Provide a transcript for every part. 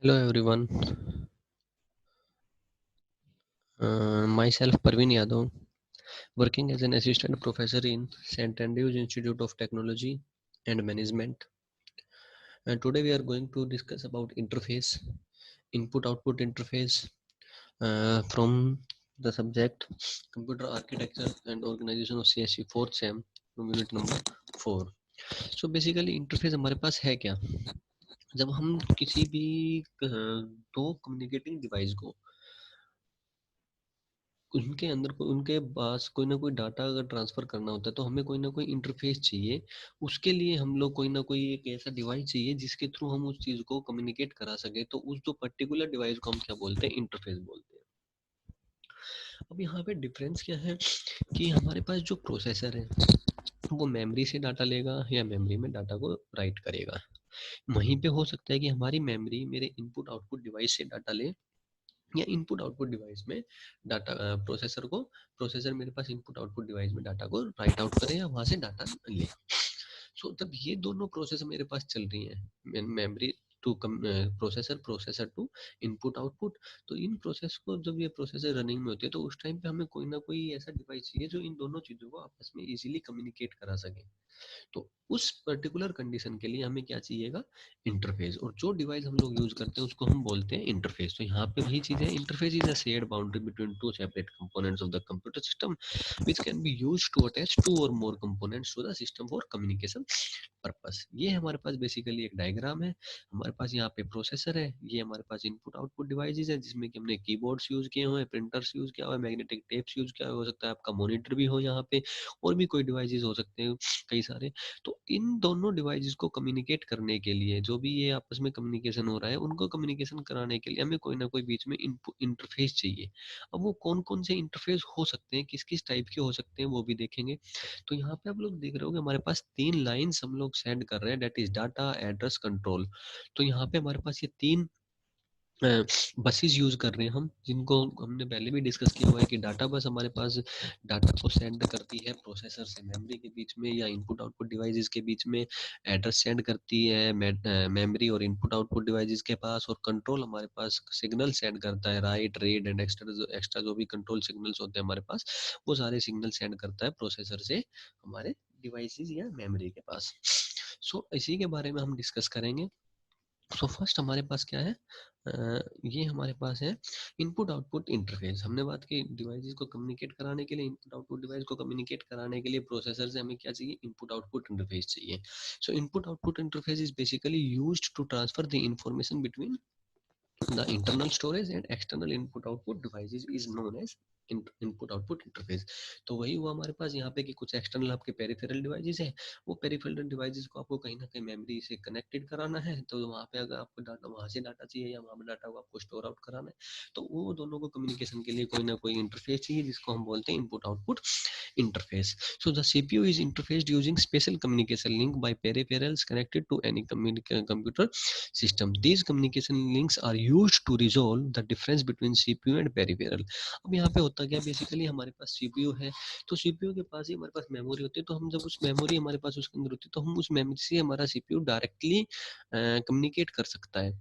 Hello everyone, myself Parveen Yadav, working as an assistant professor in St. Andrews Institute of Technology and Management. And today we are going to discuss about interface, input-output interface from the subject Computer Architecture and Organization of CSE 4th SEM from unit number 4. So basically interface हमारे पास है क्या? जब हम किसी भी दो communicating device को उनके अंदर उनके पास कोई ना कोई डाटा अगर ट्रांसफर करना होता है तो हमें कोई ना कोई इंटरफेस चाहिए। उसके लिए हम लोग कोई ना कोई एक ऐसा डिवाइस चाहिए जिसके थ्रू हम उस चीज को कम्युनिकेट करा सके। तो उस जो पर्टिकुलर डिवाइस को हम क्या बोलते हैं? इंटरफेस बोलते हैं। अब यहाँ पे डिफरेंस क्या है कि हमारे पास जो प्रोसेसर है वो मेमोरी से डाटा लेगा या मेमोरी में डाटा को राइट करेगा। वहीं पे हो सकता है कि हमारी मेमोरी मेरे इनपुट आउटपुट डिवाइस से डाटा ले या इनपुट आउटपुट डिवाइस में डाटा प्रोसेसर मेरे पास इनपुट आउटपुट डिवाइस में डाटा को राइट आउट करे या वहां से डाटा ले। सो तब ये दोनों प्रोसेस मेरे पास चल रही है, memory to processor processor to input output. तो इन प्रोसेस को जब ये प्रोसेसर रनिंग में होती है तो उस टाइम पे हमें कोई ना कोई ऐसा डिवाइस चाहिए जो इन दोनों चीजों को आपस में इजीली कम्युनिकेट करा सके। तो उस पर्टिकुलर कंडीशन के लिए हमें क्या चाहिएगा? इंटरफेस। और जो डिवाइस हम लोग यूज करते हैं उसको हम बोलते हैं इंटरफेस। तो यहाँ पे वही चीज है, interface is a shared boundary between two separate components of the computer system which can be used to attach two or more components to the system for communication purpose. ये हमारे पास बेसिकली एक diagram है। हमारे पास यहाँ पे processor है, ये हमारे पास इनपुट आउटपुट डिवाइसेस है जिसमें कि हमने कीबोर्ड्स यूज किए हुए हैं, प्रिंटर्स यूज किया हुआ है, मैग्नेटिक टेप्स यूज किया हुआ हो सकता है, आपका मॉनिटर भी हो यहाँ पे, और भी कोई डिवाइसेस हो सकते हैं कई सारे। तो इन दोनों डिवाइसेस को कम्युनिकेट करने के लिए जो भी ये आपस में कम्युनिकेशन हो रहा है उनको कम्युनिकेशन कराने के लिए हमें कोई ना कोई बीच में इंटरफेस चाहिए। अब वो कौन कौन से इंटरफेस हो सकते हैं, किस किस टाइप के हो सकते हैं, वो भी देखेंगे। तो यहाँ पे आप लोग देख रहे हो कि हमारे पास तीन लाइंस हम लोग सेंड कर रहे हैं, that is data address control. तो यहाँ पे हमारे पास ये तीन बसेस यूज कर रहे हैं हम, जिनको हमने पहले भी डिस्कस किया हुआ है कि डाटा बस हमारे पास डाटा को सेंड करती है प्रोसेसर से मेमोरी के बीच में या इनपुट आउटपुट डिवाइसेस के बीच में, एड्रेस सेंड करती है मेमोरी और इनपुट आउटपुट डिवाइसेस के पास, और कंट्रोल हमारे पास सिग्नल सेंड करता है, right read and extra extra जो भी कंट्रोल सिग्नल्स होते हैं हमारे पास, वो सारे सिग्नल सेंड करता है प्रोसेसर से हमारे डिवाइसेस या मेमोरी के पास। सो इसी के बारे में हम डिस्कस करेंगे। सो फर्स्ट हमारे पास क्या है? ये हमारे पास है इनपुट आउटपुट इंटरफेस। हमने बात की डिवाइसेस को कम्युनिकेट कराने के लिए, इनपुट आउटपुट डिवाइस को कम्युनिकेट कराने के लिए प्रोसेसर से हमें क्या चाहिए? इनपुट आउटपुट इंटरफेस चाहिए। So input output interface is basically used to transfer the information between the internal storage and external input output devices is known as input output interface. तो वही हुआ हमारे पास यहाँ पे कि कुछ एक्सटर्नल आपके पेरिफेरल डिवाइसेस हैं, वो पेरिफेरल डिवाइसेस को आपको कहीं ना कहीं मेमोरी से कनेक्टेड कराना है। तो वहाँ पे अगर आपको डाटा वहाँ से डाटा चाहिए या वहाँ पे डाटा को आपको स्टोर आउट कराना है, तो वो दोनों को कम्युनिकेशन के लिए कोई ना कोई इंटरफेस चाहिए जिसको हम बोलते हैं input output interface. So the CPU is interfaced using special communication link by peripherals connected to any computer system. These communication links are used to resolve the difference between CPU and peripheral. अब यहाँ पे होता क्या, basically हमारे पास CPU है, तो CPU के पास ही हमारे पास मेमोरी होती है। तो हम जब उस मेमोरी हमारे पास उसके अंदर होती है तो हम उस मेमोरी से हमारा CPU डायरेक्टली कम्युनिकेट कर सकता है।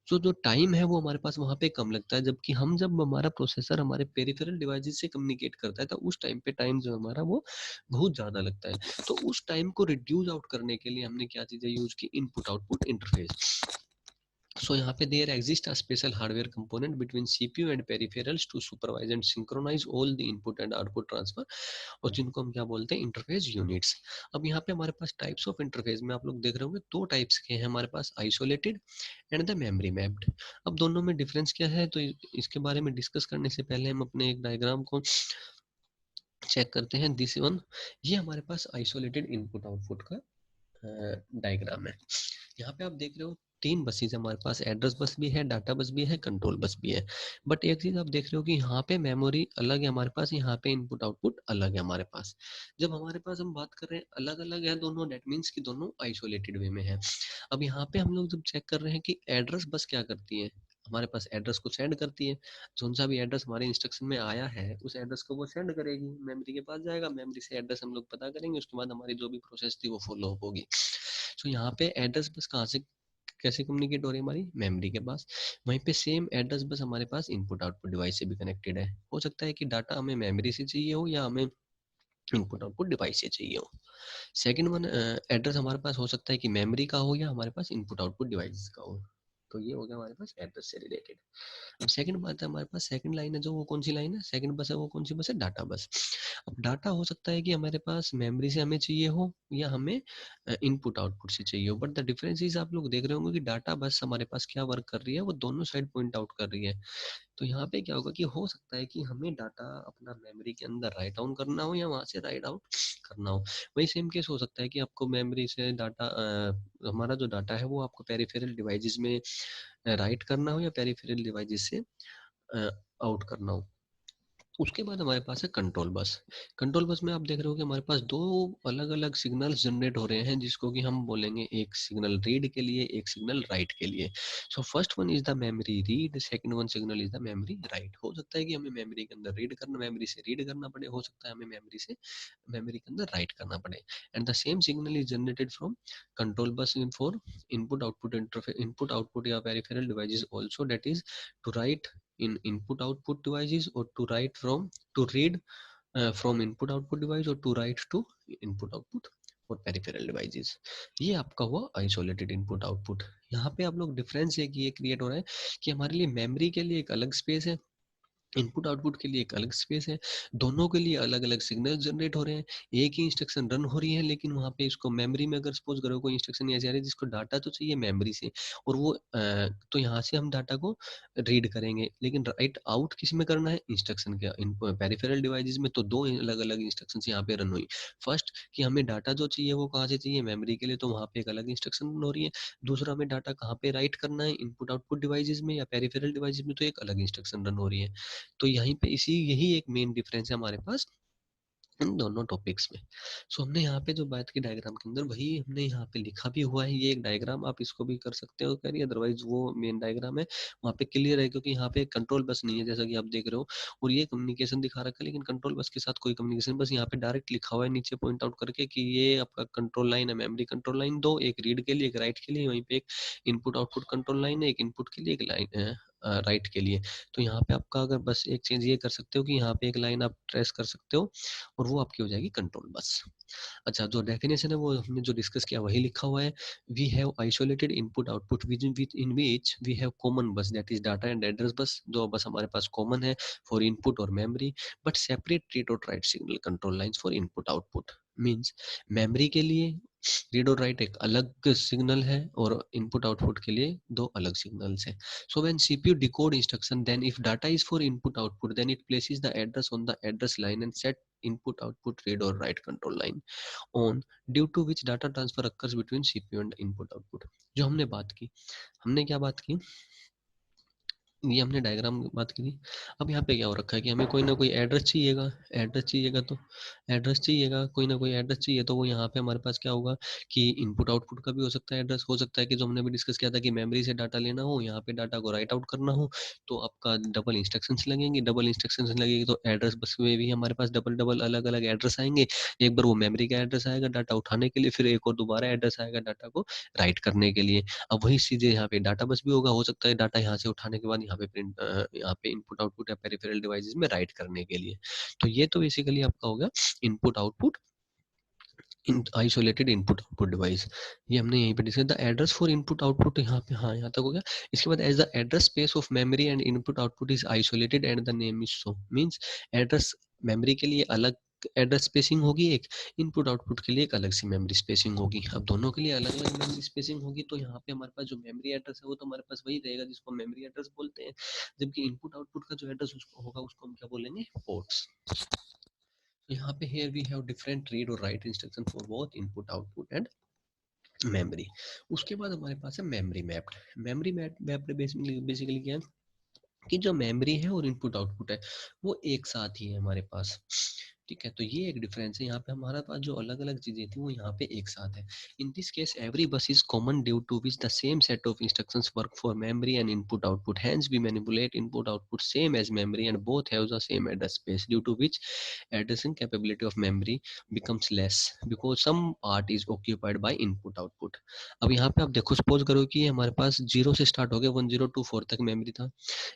तो जो टाइम है वो हमारे पास वहाँ पे कम लगता है, जबकि हम जब हमारा प्रोसेसर हमारे पेरिफेरल डिवाइसेस से कम्युनिकेट करता है तो उस टाइम पे टाइम जो हमारा वो बहुत ज़्यादा लगता है। तो उस टाइम को रिड्यूस आउट करने के लिए हमने क्या चीज़ें यूज की? Input output interface. सो यहाँ पे there exist a special hardware component between CPU and peripherals to supervise and synchronise all the input and output transfer, और जिनको हम क्या बोलते हैं? Interface units. अब यहाँ पे हमारे पास टाइप्स ऑफ इंटरफेस में आप लोग देख रहे होंगे दो टाइप्स के हैं हमारे पास, isolated and the memory mapped. अब दोनों में डिफरेंस क्या है? तो इसके बारे में डिस्कस करने से पहले हम अपने एक डायग्राम को चेक करते हैं। दिस वन, ये हमारे पास आइसोलेटेड इनपुट आउटपुट का डायग्राम है। यहाँ पे आप देख रहे हो तीन बसेस हमारे पास, एड्रेस बस भी है, डाटा बस भी है, कंट्रोल बस भी है। बट एक चीज आप देख रहे हो कि यहाँ पे मेमोरी अलग है हमारे पास, यहाँ पे इनपुट आउटपुट अलग है हमारे पास। जब हमारे पास हम बात कर रहे हैं अलग अलग है दोनों, डेट मीन्स कि दोनों आइसोलेटेड वे में है। अब यहाँ पे हम लोग जब चेक कर रहे हैं कि एड्रेस बस क्या करती है, हमारे पास एड्रेस को सेंड करती है। कौन सा भी एड्रेस हमारे इंस्ट्रक्शन में आया है उस एड्रेस को वो सेंड करेगी, मेमोरी के पास जाएगा, मेमोरी से एड्रेस हम लोग पता करेंगे, उसके बाद हमारी जो भी प्रोसेस थी वो फॉलो अप होगी। सो यहाँ पे एड्रेस बस कहाँ से कैसे कम्युनिकेट हो रही है हमारी मेमोरी के पास। वहीं पे सेम एड्रेस बस हमारे पास इनपुट आउटपुट डिवाइस से भी कनेक्टेड है। हो सकता है कि डाटा हमें मेमोरी से चाहिए हो या हमें इनपुट आउटपुट डिवाइस से चाहिए हो। सेकंड वन, एड्रेस हमारे पास हो सकता है कि मेमोरी का हो या हमारे पास इनपुट आउटपुट डिवाइस का हो। तो ये हो गया हमारे पास एड्रेस से रिलेटेड। अब सेकंड बात है, हमारे पास सेकंड लाइन है जो, वो कौन सी लाइन है, सेकंड बस है, वो कौन सी बस है, डाटा बस। अब डाटा हो सकता है कि हमारे पास मेमोरी से हमें चाहिए हो या हमें इनपुट आउटपुट से चाहिए हो, बट द डिफरेंस इज, आप लोग देख रहे होंगे कि डाटा बस हमारे पास क्या वर्क कर रही है, वो दोनों साइड पॉइंट आउट कर रही है। तो यहाँ पे क्या होगा कि हो सकता है कि हमें डाटा अपना मेमोरी के अंदर राइट डाउन करना हो या वहां से राइट आउट करना हो। वही सेम केस हो सकता है कि आपको मेमोरी से डाटा, हमारा जो डाटा है वो आपको पेरिफेरल डिवाइसेस में राइट करना हो या पेरिफेरल डिवाइसेस से आउट करना हो। उसके बाद हमारे पास है कंट्रोल बस। कंट्रोल बस में आप देख रहे हो कि हमारे पास दो अलग अलग सिग्नल्स जनरेट हो रहे हैं, जिसको कि हम बोलेंगे एक सिग्नल रीड के लिए, एक सिग्नल राइट के लिए। So first one is the memory read, second one signal is the memory write. हो सकता है कि हमें मेमोरी के अंदर रीड करना, मेमोरी से रीड करना पड़े, हो सकता है हमें मेमोरी से मेमोरी के अंदर राइट करना पड़े। And the same signal is generated from control bus in for input output interface, input output या peripheral devices also, that is to write in input output devices, or to write from, to read from input output device, or to write to input output और peripheral devices. ये आपका हुआ isolated input output. यहाँ पे आप लोग difference एक ये क्रिएट हो रहा है कि हमारे लिए मेमोरी के लिए एक अलग स्पेस है, इनपुट आउटपुट के लिए एक अलग स्पेस है, दोनों के लिए अलग अलग सिग्नल जनरेट हो रहे हैं, एक ही इंस्ट्रक्शन रन हो रही है, लेकिन वहाँ पे इसको मेमोरी में अगर सपोज करो कोई इंस्ट्रक्शन ऐसे आ रही है जिसको डाटा तो चाहिए मेमोरी से, और वो तो यहाँ से हम डाटा को रीड करेंगे, लेकिन राइट आउट किस में करना है, इंस्ट्रक्शन के पेरिफेरल डिवाइसेस में। तो दो अलग अलग इंस्ट्रक्शन यहाँ पे रन हुई। फर्स्ट कि हमें डाटा जो चाहिए वो कहाँ से चाहिए, मेमोरी के लिए, तो वहाँ पे एक अलग इंस्ट्रक्शन रन हो रही है। दूसरा हमें डाटा कहाँ पे राइट करना है, इनपुट आउटपुट डिवाइसेस में या पेरिफेरल डिवाइसेस में, तो एक अलग इंस्ट्रक्शन रन हो रही है। तो यहीं पे इसी यही एक मेन डिफरेंस है हमारे पास इन दोनों टॉपिक्स में। सो हमने यहाँ पे जो बात की डायग्राम के अंदर, वही हमने यहाँ पे लिखा भी हुआ है। ये एक डायग्राम आप इसको भी कर सकते हो करिए, अदरवाइज वो मेन डायग्राम है वहाँ पे क्लियर है, क्योंकि यहाँ पे कंट्रोल बस नहीं है जैसा कि आप देख रहे हो, और ये कम्युनिकेशन दिखा रखा है, लेकिन कंट्रोल बस के साथ कोई कम्युनिकेशन, बस यहाँ पे डायरेक्ट लिखा हुआ है नीचे पॉइंट आउट करके कि ये आपका कंट्रोल लाइन है, मेमोरी कंट्रोल लाइन दो, एक रीड के लिए एक राइट के लिए, वहीं पे एक इनपुट आउटपुट कंट्रोल लाइन है, एक इनपुट के लिए एक लाइन है राइट के लिए। तो यहाँ पे आपका अगर बस एक चेंज ये कर सकते हो कि यहाँ पे एक लाइन आप ट्रेस कर सकते हो और वो आपकी हो जाएगी कंट्रोल बस। अच्छा, जो डेफिनेशन है वो हमने जो डिस्कस किया वही लिखा हुआ है। We have isolated input output with in which we have common bus, that is data and address bus. जो बस हमारे पास कॉमन है फॉर इनपुट और मेमोरी, बट सेपरेट रीड और write signal control lines for input output. Means memory के लिए read और right एक अलग सिग्नल है और इनपुट आउटपुट के लिए दो अलग सिग्नल्स हैं। So when CPU decode instruction, then if data is for input output, then it places the address on the address line and set input output read or write control line on, due to which data transfer occurs between CPU and input output। जो हमने बात की, हमने क्या बात की, ये हमने डायग्राम की बात की थी। अब यहाँ पे क्या हो रखा है कि हमें कोई ना कोई एड्रेस चाहिएगा, एड्रेस चाहिएगा तो एड्रेस चाहिएगा, कोई ना कोई एड्रेस चाहिए, तो वो यहाँ पे हमारे पास क्या होगा कि इनपुट आउटपुट का भी हो सकता है एड्रेस, हो सकता है कि जो हमने भी डिस्कस किया था कि मेमोरी से डाटा लेना हो, यहाँ पे डाटा को राइट आउट करना हो, तो आपका डबल इंस्ट्रक्शंस लगेंगे, डबल इंस्ट्रक्शंस लगेगी तो एड्रेस बस में भी हमारे पास डबल डबल अलग अलग एड्रेस आएंगे। एक बार वो मेमोरी का एड्रेस आएगा डाटा उठाने के लिए, फिर एक और दोबारा एड्रेस आएगा डाटा को राइट करने के लिए। अब वही चीजें यहाँ पे डाटा बस भी होगा, हो सकता है डाटा यहाँ से उठाने के बाद यहाँ पे प्रिंट, यहाँ पे इनपुट आउटपुट या पेरिफेरल डिवाइसेस में राइट करने के लिए। तो ये तो बेसिकली आपका होगा input output in isolated input output device. ये हमने यहीं पे discuss the address for input output, यहाँ पे हाँ यहाँ तक हो गया। इसके बाद as the address space of memory and input output is isolated and the name is so, means address memory के लिए अलग एड्रेस स्पेसिंग होगी, एक इनपुट आउटपुट के लिए एक अलग सी मेमोरी स्पेसिंग होगी। अब दोनों के लिए अलग अलग मेमोरी स्पेसिंग होगी, तो यहाँ पे हमारे पास जो मेमोरी एड्रेस है वो तो हमारे पास वही रहेगा जिसको मेमोरी एड्रेस बोलते हैं, जबकि इनपुट आउटपुट का जो एड्रेस उसको होगा उसको हम क्या बोलेंगे, पोर्ट्स। तो यहाँ पे here we have different read और write instruction for both input output and memory। उसके बाद हमारे पास है memory mapped. Memory mapped basically क्या है कि जो मेमोरी है और इनपुट आउटपुट है वो एक साथ ही है हमारे पास, ठीक है, तो ये एक डिफरेंस है। यहाँ पे हमारे पास जो अलग अलग चीजें थी वो यहाँ पे एक साथ है। In this case every bus is common due to which the same set of instructions work for memory and input output, hence we manipulate input output same as memory and both have the same address space, due to which addressing capability of memory becomes less because some part is occupied by input output. अब यहाँ पे आप देखो, suppose करो कि हमारे पास 0 से start हो गया 1024 तक मेमोरी था,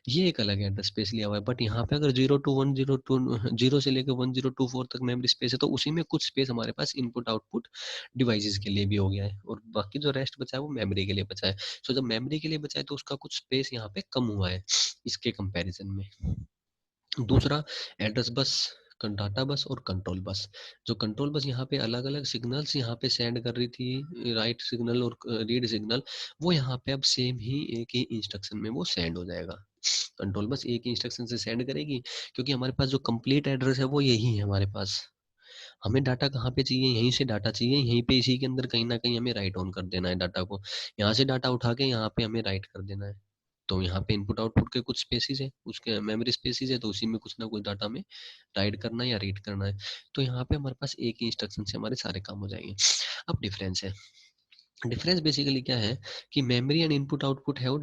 ये एक अलग एड्रेस स्पेस लिया हुआ है। बट यहाँ पे अगर 0 to 102 0 से लेकर 1024 तक मेमोरी स्पेस है, तो उसी में कुछ स्पेस हमारे पास इनपुट आउटपुट डिवाइसेस के लिए भी हो गया है, और बाकी जो रेस्ट बचा है वो मेमोरी के लिए बचा है। सो जब मेमोरी के लिए बचा है तो उसका कुछ स्पेस यहाँ पे कम हुआ है इसके कंपैरिजन में। दूसरा, एड्रेस बस, डाटा बस और कंट्रोल बस। जो कंट्रोल बस यहाँ पे अलग अलग सिग्नल्स यहाँ पे सेंड कर रही थी, राइट सिग्नल और रीड सिग्नल, वो यहाँ पे अब सेम ही एक ही इंस्ट्रक्शन में वो सेंड हो जाएगा। कंट्रोल बस एक ही इंस्ट्रक्शन से सेंड करेगी, क्योंकि हमारे पास जो कंप्लीट एड्रेस है वो यही है हमारे पास। हमें डाटा कहाँ पे चाहिए, यहीं से डाटा चाहिए, यहीं पे इसी के अंदर कहीं ना कहीं हमें राइट ऑन कर देना है डाटा को। यहाँ से डाटा उठा के यहाँ पे हमें राइट कर देना है। तो यहाँ पे इनपुट आउटपुट के कुछ स्पेसिस है, उसके मेमोरी स्पेसिस है, तो उसी में कुछ ना कुछ डाटा में राइट करना है या रीड करना है। तो यहाँ पे हमारे पास एक ही इंस्ट्रक्शन से हमारे सारे काम हो जाएंगे। अब डिफरेंस है, डिफरेंस बेसिकली क्या है कि मेमोरी एंड इनपुट आउटपुट है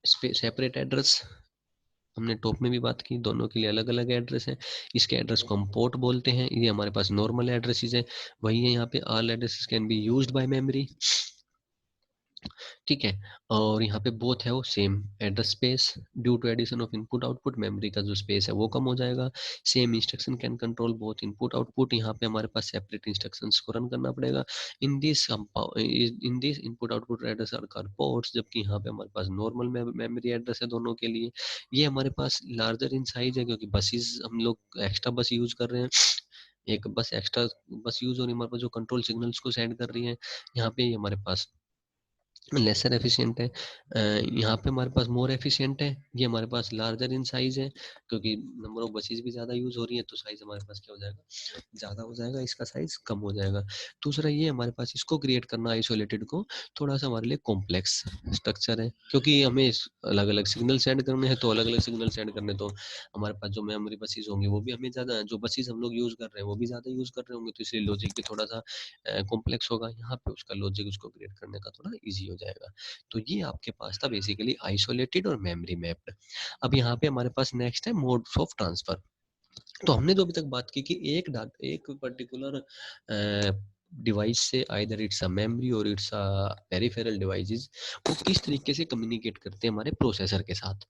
सेपरेट एड्रेस। हमने टॉप में भी बात की, दोनों के लिए अलग अलग एड्रेस है। इसके एड्रेस को हम पोर्ट बोलते हैं, ये हमारे पास नॉर्मल एड्रेसेस है। वही है यहाँ पे, all addresses can be used by memory, ठीक है। और यहाँ पे बोथ है वो same address space, due to addition of input output memory का जो स्पेस है वो कम हो जाएगा। Same instruction can control both input output, यहाँ पे हमारे पास सेपरेट इंस्ट्रक्शंस को रन करना पड़ेगा। In this input output address are called ports, जबकि यहाँ पे हमारे पास नॉर्मल मेमोरी एड्रेस है दोनों के लिए। ये हमारे पास लार्जर इन साइज है, क्योंकि बसेस हम लोग एक्स्ट्रा बस यूज कर रहे हैं, एक बस एक्स्ट्रा बस यूज हो रही है हमारे पास, जो कंट्रोल सिग्नल्स को सेंड कर रही है। यहाँ पे ये हमारे पास लेसर एफिशिएंट है, यहाँ पे हमारे पास मोर एफिशिएंट है। ये हमारे पास लार्जर इन साइज है, क्योंकि नंबर ऑफ बसेस भी ज़्यादा यूज हो रही है, तो साइज हमारे पास क्या हो जाएगा, ज़्यादा हो जाएगा, इसका साइज कम हो जाएगा। दूसरा ये हमारे पास इसको क्रिएट करना आइसोलेटेड को थोड़ा सा हमारे लिए कॉम्प्लेक्स स्ट्रक्चर है, क्योंकि हमें अलग अलग सिग्नल सेंड करने हैं। तो अलग अलग सिग्नल सेंड करने, तो हमारे पास जो मेमोरी बसेस होंगे वो भी हमें ज़्यादा, जो बसेस हम लोग यूज़ कर रहे हैं वो भी ज़्यादा यूज़ कर रहे होंगे, तो इसलिए लॉजिक भी थोड़ा सा कॉम्प्लेक्स होगा। यहाँ पे उसका लॉजिक उसको क्रिएट करने का थोड़ा ईजी हो जाएगा। तो ये आपके पास था बेसिकली आइसोलेटेड और मेमोरी मैप्ड। अब यहाँ पे हमारे पास नेक्स्ट है मोड्स ऑफ ट्रांसफर। तो हमने जो अभी तक बात की कि एक पर्टिकुलर डिवाइस से, आइदर इट्स अ मेमोरी और इट्स अ पेरिफेरल डिवाइसेस, वो किस तरीके से कम्युनिकेट करते हैं हमारे प्रोसेसर के साथ।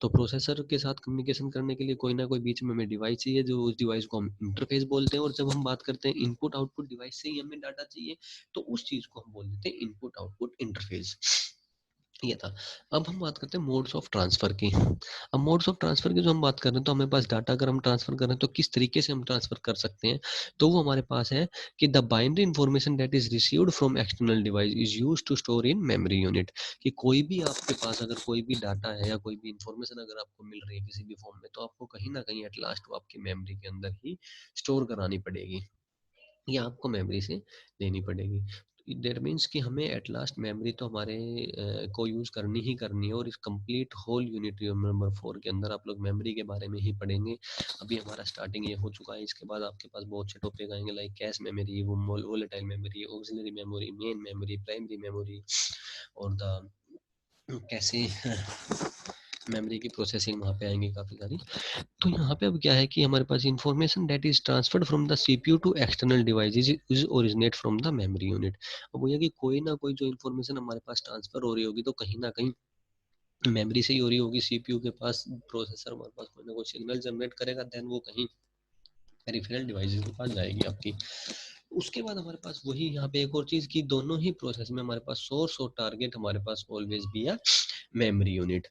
तो प्रोसेसर के साथ कम्युनिकेशन करने के लिए कोई ना कोई बीच में हमें डिवाइस चाहिए, जो उस डिवाइस को हम इंटरफेस बोलते हैं। और जब हम बात करते हैं इनपुट आउटपुट डिवाइस से ही हमें डाटा चाहिए, तो उस चीज को हम बोल देते हैं इनपुट आउटपुट इंटरफेस। ये था। अब हम बात करते हैं मोड्स ऑफ ट्रांसफर की। अब मोड्स ऑफ ट्रांसफर की जो हम बात कर रहे हैं, तो हमें पास डाटा अगर हम ट्रांसफर कर रहे हैं तो किस तरीके से हम ट्रांसफर कर सकते हैं। तो वो हमारे पास है कि the binary information that is received from external device is used to store in memory unit. कि कोई भी आपके पास अगर कोई भी डाटा है या कोई भी इंफॉर्मेशन अगर आपको मिल रही है किसी भी फॉर्म में, तो आपको कहीं ना कहीं एट लास्ट वो आपकी मेमोरी के अंदर ही स्टोर करानी पड़ेगी, ये आपको मेमोरी से लेनी पड़ेगी। दैट मीन्स कि हमें एट लास्ट मेमोरी तो हमारे को यूज़ करनी ही करनी है। और इस कंप्लीट होल यूनिट नंबर 4 के अंदर आप लोग मेमोरी के बारे में ही पढ़ेंगे। अभी हमारा स्टार्टिंग ये हो चुका है, इसके बाद आपके पास बहुत से टॉपिक आएंगे, like cache memory, volatile memory, auxiliary memory, main memory, primary memory, और द कैसे मेमोरी की प्रोसेसिंग वहाँ पे आएंगी काफ़ी सारी। तो यहाँ पे अब क्या है कि हमारे पास information that is transferred from the CPU to external devices is originate from the memory unit. अब वो ये कि कोई ना कोई जो इंफॉर्मेशन हमारे पास ट्रांसफर हो रही होगी, तो कहीं ना कहीं मेमोरी से ही हो रही होगी। सीपीयू के पास प्रोसेसर हमारे पास कोई ना कोई सिग्नल जनरेट करेगा, देन वो कहीं पेरिफेरल डिवाइसेस के पास जाएगी आपकी। उसके बाद हमारे पास वही यहाँ पे एक और चीज की, दोनों ही प्रोसेस में हमारे पास सोर्स और टारगेट हमारे पास always be a memory unit.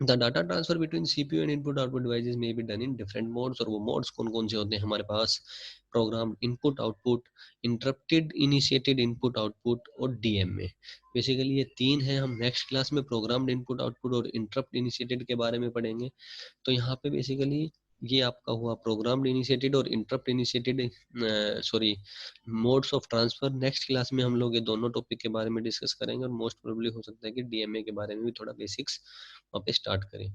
The data transfer between CPU and input output devices में be done in different modes. और वो मोड्स कौन कौन से होते हैं हमारे पास, program input output, interrupted initiated input output और डीएमए। बेसिकली ये तीन हैं। हम नेक्स्ट क्लास में प्रोग्राम्ड इनपुट आउटपुट और इंटरप्ट इनिशिएटेड के बारे में पढ़ेंगे। तो यहाँ पे बेसिकली ये आपका हुआ प्रोग्राम्ड इनिशिएटेड और interrupt initiated, sorry, modes of transfer. Next class में हम लोग ये दोनों टॉपिक के बारे में डिस्कस करेंगे, और मोस्ट प्रोबेबली हो सकता है कि डीएमए के बारे में भी थोड़ा बेसिक्स वहाँ पे स्टार्ट करें।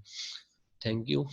Thank you.